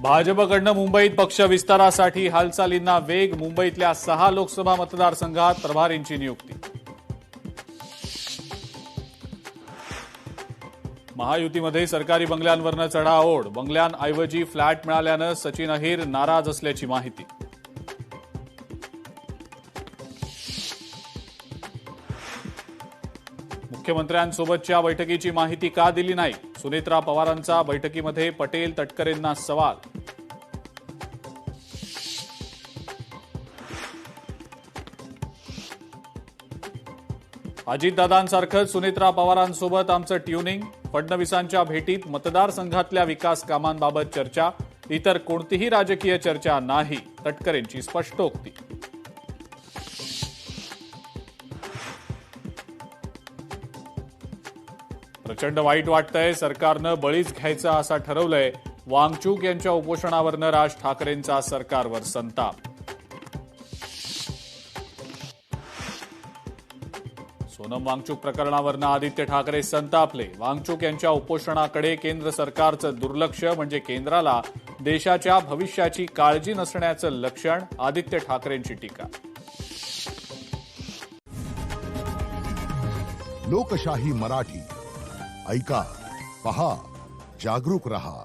भाजपकडनं मुंबईत पक्ष विस्तारासाठी हालचालींना वेग. मुंबईतल्या 6 लोकसभा मतदारसंघात प्रभारींची नियुक्ती. महायुतीमध्ये सरकारी बंगल्यांवरनं चढाओढ. बंगल्यांऐवजी फ्लॅट मिळाल्यानं सचिन अहिर नाराज असल्याची माहिती. मुख्यमंत्र्यांसोबतच्या बैठकीची माहिती का दिली नाही? सुनेत्रा पवारांचा बैठकीमध्ये पटेल तटकरेंना सवाल. अजितदादांसारखंच सुनेत्रा पवारांसोबत आमचं ट्युनिंग. फडणवीसांच्या भेटीत मतदारसंघातल्या विकास कामांबाबत चर्चा. इतर कोणतीही राजकीय चर्चा नाही. तटकरेंची स्पष्टोक्ती. प्रचंड वाईट वाटतंय. सरकारनं बळीच घ्यायचं असं ठरवलंय. वांगचूक यांच्या उपोषणावरनं राज ठाकरेंचा सरकारवर संताप. सोनम वांगचूक प्रकरणावरनं आदित्य ठाकरे संतापले. वांगचूक यांच्या उपोषणाकडे केंद्र सरकारचं दुर्लक्ष म्हणजे केंद्राला देशाच्या भविष्याची काळजी नसण्याचं लक्षण. आदित्य ठाकरेंची टीका. लोकशाही मराठी ऐका, पहा, जागरूक रहा.